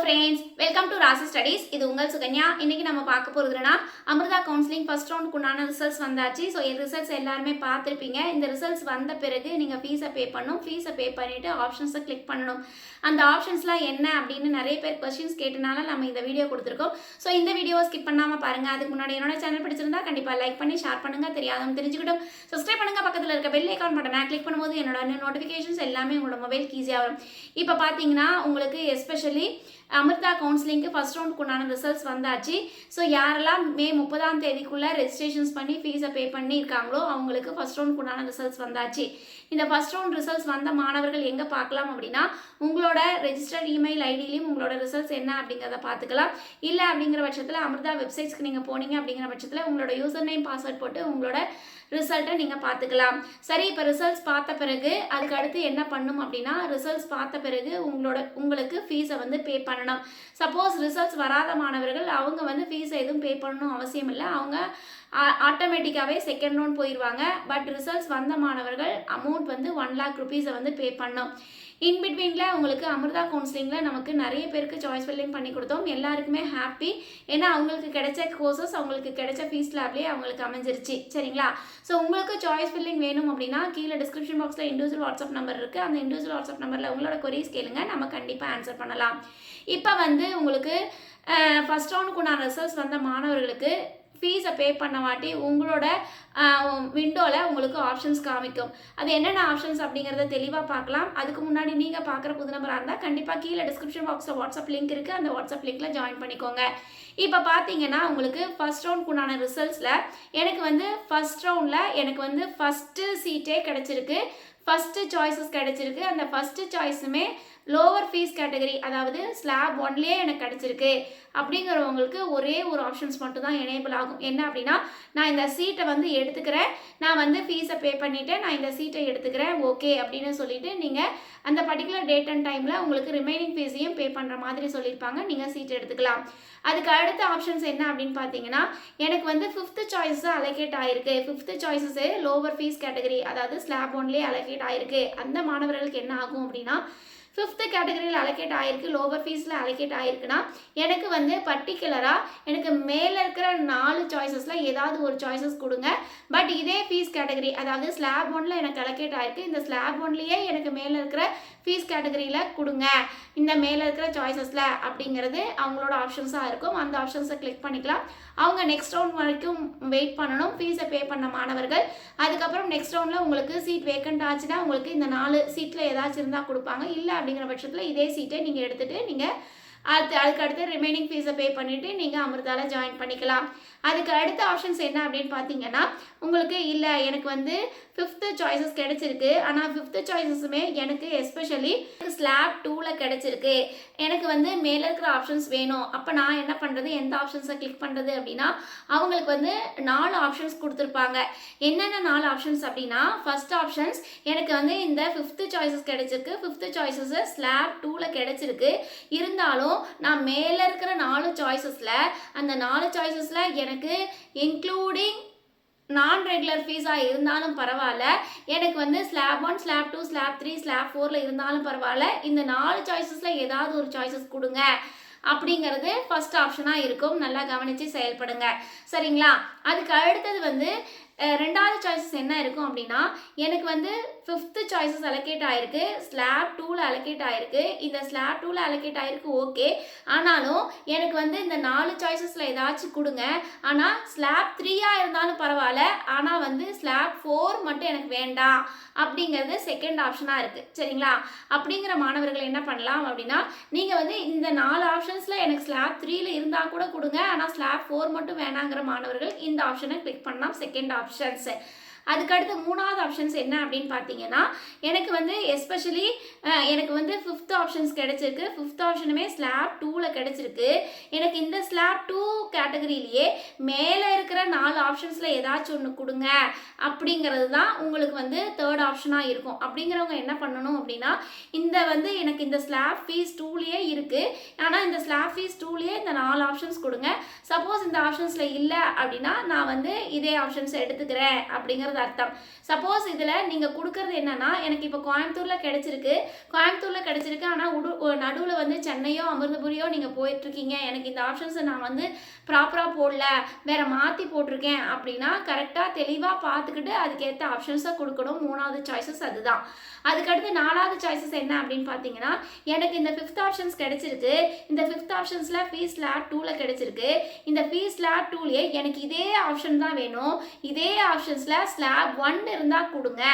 friends, welcome to Rasi Studies. இது உங்கள் சுகன்யா. இன்னைக்கு நம்ம பார்க்க போறதுனா அமிர்தா கவுன்சிலிங் ஃபர்ஸ்ட் ரவுண்ட் உண்டான ரிசல்ட்ஸ் வந்தாச்சு. சோ இந்த ரிசல்ட்ஸ் எல்லாரும் பார்த்திருப்பீங்க. இந்த ரிசல்ட்ஸ் வந்த பிறகு நீங்க ஃபீஸை பே பண்ணனும். ஃபீஸை பே பண்ணிட்டு ஆப்ஷன்ஸை கிளிக் பண்ணனும். அந்த ஆப்ஷன்ஸ்லாம் என்ன அப்படினு நிறைய பேர் क्वेश्चंस கேட்டனால நம்ம இந்த வீடியோ கொடுத்திருக்கோம். சோ இந்த வீடியோவை ஸ்கிப் பண்ணாம பாருங்க. அதுக்கு முன்னாடி என்னோட சேனல் பிடிச்சிருந்தா கண்டிப்பா லைக் பண்ணி ஷேர் பண்ணுங்க. தெரியாதவங்க தெரிஞ்சுக்கிட்டும் சப்ஸ்கிரைப் பண்ணுங்க. பக்கத்துல இருக்க பெல் ஐகான் பட்டனை கிளிக் பண்ணும்போது என்னோட நோட்டிஃபிகேஷன்ஸ் எல்லாமே உங்களோட மொபைலுக்கு ஈஸியா வரும். இப்போ பாத்தீங்கன்னா உங்களுக்கு எஸ்பெஷலி அமிர்தா கவுன்சிலிங்க்கு ஃபர்ஸ்ட் ரவுண்டுக்கு உண்டான ரிசல்ட்ஸ் வந்தாச்சு. ஸோ யாரெல்லாம் மே 30ஆம் தேதிக்குள்ளே ரெஜிஸ்ட்ரேஷன்ஸ் பண்ணி ஃபீஸை பே பண்ணியிருக்காங்களோ அவங்களுக்கு ஃபர்ஸ்ட் ரவுண்டுக்கு உண்டான ரிசல்ட்ஸ் வந்தாச்சு. இந்த ஃபர்ஸ்ட் ரவுண்ட் ரிசல்ட்ஸ் வந்த மாணவர்கள் எங்கே பார்க்கலாம் அப்படின்னா உங்களோட ரெஜிஸ்டர்ட் இமெயில் ஐடியிலையும் உங்களோட ரிசல்ட்ஸ் என்ன அப்படிங்கிறத பார்த்துக்கலாம். இல்லை அப்படிங்கிற பட்சத்தில் அமிர்தா வெப்சைட்ஸ்க்கு நீங்கள் போனீங்க அப்படிங்கிற பட்சத்தில் உங்களோட யூசர் நேம் பாஸ்வேர்ட் போட்டு உங்களோட ரிசல்ட்டை நீங்கள் பார்த்துக்கலாம். சரி, இப்போ ரிசல்ட்ஸ் பார்த்த பிறகு அதுக்கு அடுத்து என்ன பண்ணும் அப்படின்னா ரிசல்ட்ஸ் பார்த்த பிறகு உங்களுக்கு ஃபீஸை வந்து பே பண்ணணும். சப்போஸ் ரிசல்ட்ஸ் வராத மாணவர்கள் அவங்க வந்து ஃபீஸை எதுவும் பே பண்ணணும் அவசியம் இல்லை. அவங்க ஆட்டோமேட்டிக்காகவே செகண்ட் ரவுண்ட் போயிடுவாங்க. பட் ரிசல்ட்ஸ் வந்த மாணவர்கள் அமௌண்ட் வந்து 1 lakh rupees வந்து பே பண்ணணும். இன் பிட்வீனில் உங்களுக்கு அமிர்தா கவுன்சிலிங்கில் நமக்கு நிறைய பேருக்கு சாய்ஸ் ஃபில்லிங் பண்ணி கொடுத்தோம். எல்லாருக்குமே ஹாப்பி. ஏன்னா அவங்களுக்கு கிடைச்ச கோர்சஸ் அவங்களுக்கு கிடைச்ச ஃபீஸ் லேப்லேயே அவங்களுக்கு அமைஞ்சிருச்சு. சரிங்களா? ஸோ உங்களுக்கு சாய்ஸ் ஃபில்லிங் வேணும் அப்படின்னா கீழே டிஸ்கிரிப்ஷன் பாக்ஸில் இண்டிவிஜுவல் வாட்ஸ்அப் நம்பர் இருக்குது. அந்த இண்டிவிஜுவல் வாட்ஸ்அப் நம்பரில் உங்களோட கொரீஸ் கேளுங்க, நம்ம கண்டிப்பாக ஆன்சர் பண்ணலாம். இப்போ வந்து உங்களுக்கு ஃபர்ஸ்ட் ரவுண்டுக்கு நான் ரிசல்ட்ஸ் வந்த மாணவர்களுக்கு ஃபீஸை பே பண்ண வாட்டி உங்களோட விண்டோவில் உங்களுக்கு ஆப்ஷன்ஸ் காமிக்கும். அது என்னென்ன ஆப்ஷன்ஸ் அப்படிங்கிறத தெளிவாக பார்க்கலாம். அதுக்கு முன்னாடி நீங்கள் பார்க்குற புது நம்பராக இருந்தால் கண்டிப்பாக கீழே டிஸ்கிரிப்ஷன் பாக்ஸில் வாட்ஸ்அப் லிங்க் இருக்குது. அந்த வாட்ஸ்அப் லிங்க்கில் ஜாயின் பண்ணிக்கோங்க. இப்போ பார்த்தீங்கன்னா உங்களுக்கு ஃபர்ஸ்ட் ரவுண்டுக்கு உண்டான ரிசல்ட்ஸில் எனக்கு வந்து ஃபர்ஸ்ட் ரவுண்டில் எனக்கு வந்து ஃபஸ்ட்டு சீட்டே கிடச்சிருக்கு. ஃபஸ்ட்டு சாய்ஸஸ் கிடச்சிருக்கு. அந்த ஃபஸ்ட்டு சாய்ஸுமே லோவர் ஃபீஸ் கேட்டகரி, அதாவது ஸ்லாப் 1லேயே எனக்கு கிடச்சிருக்கு. அப்படிங்கிறவங்களுக்கு ஒரே ஒரு ஆப்ஷன்ஸ் மட்டும் தான் எனேபிள் ஆகும். என்ன அப்படின்னா நான் இந்த சீட்டை வந்து எடுத்துக்கிறேன், நான் வந்து ஃபீஸை பே பண்ணிவிட்டு நான் இந்த சீட்டை எடுத்துக்கிறேன் ஓகே அப்படின்னு சொல்லிட்டு நீங்கள் அந்த பர்டிகுலர் டேட் அண்ட் டைமில் உங்களுக்கு ரிமைனிங் ஃபீஸையும் பே பண்ணுற மாதிரி சொல்லியிருப்பாங்க. நீங்கள் சீட் எடுத்துக்கலாம். அதுக்கு அடுத்த ஆப்ஷன்ஸ் என்ன அப்படின்னு பார்த்தீங்கன்னா எனக்கு வந்து 5th சாய்ஸஸ் அலோகேட் ஆகிருக்கு. 5th சாய்ஸஸு லோவர் ஃபீஸ் கேட்டகரி, அதாவது ஸ்லாப் 1லேயே அலோகேட் ஆகிருக்கு. அந்த மாணவர்களுக்கு என்ன ஆகும் அப்படின்னா 5th கேட்டகரியில் அலோகேட் ஆகிருக்கு, லோவர் ஃபீஸில் அலோகேட் ஆகிருக்குன்னா எனக்கு வந்து பர்டிகுலராக எனக்கு மேலே இருக்கிற 4 சாய்ஸஸில் ஏதாவது ஒரு சாய்ஸஸ் கொடுங்க. பட் இதே ஃபீஸ் கேட்டகரி, அதாவது ஸ்லாப் 1ல் எனக்கு அலோகேட் ஆகிருக்கு, இந்த ஸ்லாப் 1லேயே எனக்கு மேலே இருக்கிற ஃபீஸ் கேட்டகரியில் கொடுங்க இந்த மேலே இருக்கிற சாய்ஸஸில் அப்படிங்கிறது அவங்களோட ஆப்ஷன்ஸாக இருக்கும். அந்த ஆப்ஷன்ஸை கிளிக் பண்ணிக்கலாம். அவங்க நெக்ஸ்ட் ரவுண்ட் வரைக்கும் வெயிட் பண்ணணும், ஃபீஸை பே பண்ண மாணவர்கள். அதுக்கப்புறம் நெக்ஸ்ட் ரவுண்டில் உங்களுக்கு சீட் வேக்கண்ட் ஆச்சுன்னா உங்களுக்கு இந்த 4 சீட்டில் ஏதாச்சும் இருந்தால் கொடுப்பாங்க. இல்லை அப்படிங்கிற பட்சத்தில் இதே சீட்டை நீங்கள் எடுத்துகிட்டு நீங்கள் அதுக்கு அடுத்து ரிமைனிங் ஃபீஸை பே பண்ணிவிட்டு நீங்கள் அமிர்தாவில் ஜாயின் பண்ணிக்கலாம். அதுக்கு அடுத்த ஆப்ஷன்ஸ் என்ன அப்படின்னு பார்த்தீங்கன்னா உங்களுக்கு இல்லை எனக்கு வந்து 5th சாய்ஸஸ் கிடச்சிருக்கு. ஆனால் 5th சாய்ஸஸுமே எனக்கு எஸ்பெஷலி ஸ்லாப் 2ல் கிடச்சிருக்கு. எனக்கு வந்து மேலே இருக்கிற ஆப்ஷன்ஸ் வேணும். அப்போ நான் என்ன பண்ணுறது, எந்த ஆப்ஷன்ஸை கிளிக் பண்ணுறது அப்படின்னா அவங்களுக்கு வந்து 4 ஆப்ஷன்ஸ் கொடுத்துருப்பாங்க. என்னென்ன 4 ஆப்ஷன்ஸ் அப்படின்னா ஃபர்ஸ்ட் ஆப்ஷன்ஸ் எனக்கு வந்து இந்த 5th சாய்ஸஸ் கிடச்சிருக்கு. 5th சாய்ஸஸ் ஸ்லாப் 2ல் கிடச்சிருக்கு. இருந்தாலும் நான் மேலே இருக்கிற 4 சாய்ஸஸில் அந்த 4 சாய்ஸஸில் எனக்கு இன்க்ளூடிங் நான் ரெகுலர் ஃபீஸாக இருந்தாலும் பரவாயில்ல, எனக்கு வந்து ஸ்லாப் 1, ஸ்லாப் 2, ஸ்லாப் 3, ஸ்லாப் 4ல் இருந்தாலும் பரவாயில்ல, இந்த 4 சாய்ஸஸில் ஏதாவது ஒரு சாய்ஸஸ் கொடுங்க அப்படிங்கிறது ஃபர்ஸ்ட் ஆப்ஷனாக இருக்கும். நல்லா கவனித்து செயல்படுங்க. சரிங்களா? அதுக்கு அடுத்தது வந்து ரெண்டாவது சாய்ஸஸ் என்ன இருக்கும் அப்படின்னா எனக்கு வந்து 5th சாய்ஸஸ் அலோகேட் ஆகிருக்கு, ஸ்லாப் 2ல் அலோகேட் ஆகிருக்கு. இந்த ஸ்லாப் 2ல் அலோகேட் ஆகிருக்கு ஓகே. ஆனாலும் எனக்கு வந்து இந்த 4 சாய்ஸஸில் ஏதாச்சும் கொடுங்க. ஆனால் ஸ்லாப் 3ஆக இருந்தாலும் பரவாயில்ல, ஆனால் வந்து ஸ்லாப் 4 மட்டும் எனக்கு வேண்டாம் அப்படிங்கிறது செகண்ட் ஆப்ஷனாக இருக்குது. சரிங்களா? அப்படிங்கிற மாணவர்கள் என்ன பண்ணலாம் அப்படின்னா நீங்கள் வந்து இந்த 4 ஆப்ஷன்ஸில் எனக்கு ஸ்லாப் 3ல் இருந்தால் கூட கொடுங்க, ஆனால் ஸ்லாப் 4 மட்டும் வேணாங்கிற மாணவர்கள் இந்த ஆப்ஷனை கிளிக் பண்ணலாம். Second options. அதுக்கடுத்து மூணாவது ஆப்ஷன்ஸ் என்ன அப்படின்னு பார்த்தீங்கன்னா எனக்கு வந்து எஸ்பெஷலி எனக்கு வந்து 5th ஆப்ஷன்ஸ் கிடச்சிருக்கு. 5th ஆப்ஷனுமே ஸ்லாப் 2ல் கிடச்சிருக்கு. எனக்கு இந்த ஸ்லாப் 2 கேட்டகரியிலேயே மேலே இருக்கிற 4 ஆப்ஷன்ஸில் ஏதாச்சும் ஒன்று கொடுங்க அப்படிங்கிறது தான் உங்களுக்கு வந்து தேர்ட் ஆப்ஷனாக இருக்கும். அப்படிங்கிறவங்க என்ன பண்ணணும் அப்படின்னா இந்த வந்து எனக்கு இந்த ஸ்லாப் ஃபீஸ் 2லேயே இருக்குது, ஆனால் இந்த ஸ்லாப் ஃபீஸ் 2லேயே இந்த 4 ஆப்ஷன்ஸ் கொடுங்க. சப்போஸ் இந்த ஆப்ஷன்ஸில் இல்லை அப்படின்னா நான் வந்து இதே ஆப்ஷன்ஸை எடுத்துக்கிறேன் அப்படிங்கிறது அப்படிங்கிறது அர்த்தம். சப்போஸ் இதில் நீங்கள் கொடுக்கறது என்னன்னா, எனக்கு இப்போ கோயம்புத்தூரில் கிடைச்சிருக்கு, ஆனால் நடுவில் வந்து சென்னையோ அமிர்தபுரியோ நீங்கள் போயிட்டுருக்கீங்க, எனக்கு இந்த ஆப்ஷன்ஸை நான் வந்து ப்ராப்பராக போடல, வேற மாற்றி போட்டிருக்கேன் அப்படின்னா கரெக்டாக தெளிவாக பார்த்துக்கிட்டு அதுக்கேற்ற ஆப்ஷன்ஸை கொடுக்கணும். 3வது சாய்ஸஸ் அதுதான். அதுக்கடுத்து 4வது சாய்ஸஸ் என்ன அப்படின்னு பார்த்தீங்கன்னா, எனக்கு இந்த 5th ஆப்ஷன்ஸ் கிடைச்சிருக்கு, இந்த 5th ஆப்ஷன்ஸில் ஃபீஸ் ஸ்லாப் 2ல் கிடைச்சிருக்கு, இந்த ஃபீஸ் ஸ்லாப் 2லேயே எனக்கு இதே ஆப்ஷன் தான் வேணும், இதே ஆப்ஷன்ஸில் ஸ்லாப் 1 இருந்தால் கொடுங்க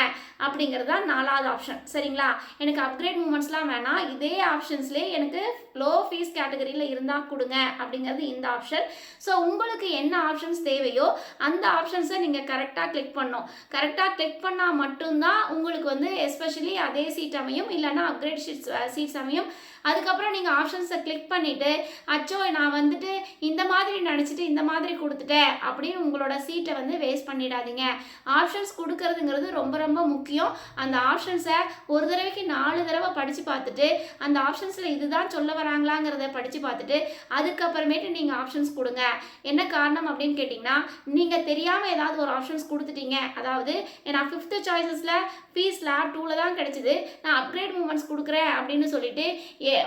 அப்படிங்கிறது தான் 4வது ஆப்ஷன். சரிங்களா? எனக்கு அப்கிரேட் மூமெண்ட்ஸ்லாம் வேணாம், இதே ஆப்ஷன்ஸ்லேயே எனக்கு லோ ஃபீஸ் கேட்டகரியில் இருந்தால் கொடுங்க அப்படிங்கிறது இந்த ஆப்ஷன். ஸோ உங்களுக்கு என்ன ஆப்ஷன்ஸ் தேவையோ அந்த ஆப்ஷன்ஸை நீங்கள் கரெக்டாக கிளிக் பண்ணணும். கரெக்டாக கிளிக் பண்ணால் மட்டும்தான் உங்களுக்கு வந்து எஸ்பெஷலி அதே சீட் அமையும், இல்லைன்னா அப்கிரேட் சீட்ஸ் அமையும். அதுக்கப்புறம் நீங்கள் ஆப்ஷன்ஸை கிளிக் பண்ணிவிட்டு அச்சோ நான் வந்துட்டு இந்த மாதிரி நினச்சிட்டு இந்த மாதிரி கொடுத்துட்டேன் அப்படின்னு உங்களோட சீட்டை வந்து வேஸ்ட் பண்ணிடாதீங்க. ஆப்ஷன்ஸ் கொடுக்கறதுங்கிறது ரொம்ப ரொம்ப முக்கியம். அந்த ஆப்ஷன்ஸை ஒரு தடவைக்கு 4 தடவை படித்து பார்த்துட்டு அந்த ஆப்ஷன்ஸில் இதுதான் சொல்ல வராங்களாங்கிறத படித்து பார்த்துட்டு அதுக்கப்புறமேட்டு நீங்கள் ஆப்ஷன்ஸ் கொடுங்க. என்ன காரணம் அப்படின்னு கேட்டிங்கன்னா, நீங்கள் தெரியாமல் ஏதாவது ஒரு ஆப்ஷன்ஸ் கொடுத்துட்டீங்க, அதாவது நான் 5th சாய்ஸஸில் ஃபீஸ் ஸ்லாப் 2ல் தான் கிடைச்சிது, நான் அப்கிரேட் மூமெண்ட்ஸ் கொடுக்குறேன் அப்படின்னு சொல்லிட்டு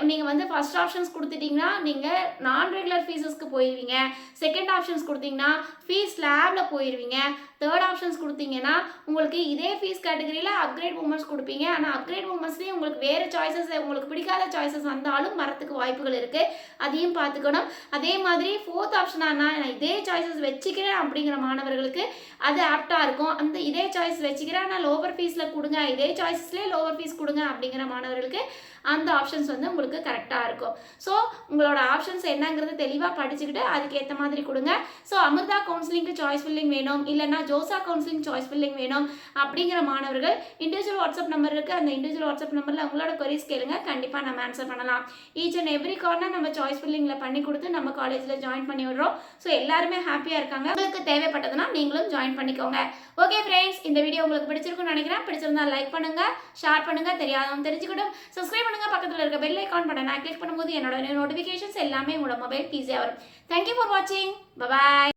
நீங்கள் வந்து ஃபர்ஸ்ட் ஆப்ஷன்ஸ் கொடுத்துட்டிங்கன்னா நீங்கள் நான் ரெகுலர் ஃபீஸஸ்க்கு போயிடுவீங்க, செகண்ட் ஆப்ஷன்ஸ் கொடுத்தீங்கன்னா ஃபீஸ் ஸ்லாபில் போயிடுவீங்க, தேர்ட் ஆப்ஷன்ஸ் கொடுத்தீங்கன்னா உங்களுக்கு இதே ஃபீஸ் கேட்டகரியில் அப்கிரேட் மூமெண்ட்ஸ் கொடுப்பீங்க. ஆனால் அப்கிரேட் மூமெண்ட்ஸ்லேயும் உங்களுக்கு வேறு சாய்ஸஸ், உங்களுக்கு பிடிக்காத சாய்ஸஸ் வந்தாலும் வரத்துக்கு வாய்ப்புகள் இருக்குது, அதையும் பார்த்துக்கணும். அதே மாதிரி 4th ஆப்ஷனாக நான் இதே சாய்ஸஸ் வச்சுக்கிறேன் அப்படிங்கிற மாணவர்களுக்கு அது ஆப்டாக இருக்கும். அந்த இதே சாய்ஸ் வச்சுக்கிறேன் ஆனால் லோவர் ஃபீஸில் கொடுங்க, இதே சாய்ஸஸ்லேயே லோவர் ஃபீஸ் கொடுங்க அப்படிங்கிற மாணவர்களுக்கு அந்த ஆப்ஷன்ஸ் வந்து உங்களுக்கு கரெக்டாக இருக்கும். ஸோ உங்களோட ஆப்ஷன்ஸ் என்னங்கிறது தெளிவாக படிச்சுக்கிட்டு அதுக்கேற்ற மாதிரி கொடுங்க. ஸோ அமிர்தா கவுன்சிலிங்க்கு சாய்ஸ் ஃபில்லிங் வேணும், இல்லைன்னா ஜோசா கவுன்சிலிங் சாய்ஸ் ஃபில்லிங் வேணும் அப்படிங்கிற மாணவர்கள் இண்டிவிஜுவல் வாட்ஸ்அப் நம்பர் இருக்குது, அந்த இண்டிவிஜுவல் வாட்ஸ்அப் நம்பரில் உங்களோட கொரிஸ் கேளுங்க, கண்டிப்பாக நம்ம ஆன்சர் பண்ணலாம். ஈச் அண்ட் எவ்ரி கார்னர் நம்ம சாய்ஸ் ஃபில்லிங்கில் பண்ணி கொடுத்து நம்ம காலேஜில் ஜாயின் பண்ணி விடுறோம். ஸோ எல்லாருமே ஹாப்பியாக இருக்காங்க. உங்களுக்கு தேவைப்பட்டதுன்னா நீங்களும் ஜாயின் பண்ணிக்கோங்க. ஓகே ஃப்ரெண்ட்ஸ், இந்த வீடியோ உங்களுக்கு பிடிச்சிருக்குன்னு நினைக்கிறேன். பிடிச்சிருந்தா லைக் பண்ணுங்கள், ஷேர் பண்ணுங்கள், தெரியாதவங்க தெரிஞ்சுக்கிட்டும் சப்ஸ்கிரைப் பண்ணுங்கள். பக்கத்தில் இருக்க பெல் ஐகான் பட்டனை கிளிக் பண்ணும்போது என்னோட நோட்டிஃபிகேஷன்ஸ் எல்லாமே உங்களோட மொபைல் ஈஸியாக வரும். தேங்க்யூ ஃபார் வாட்சிங். பை.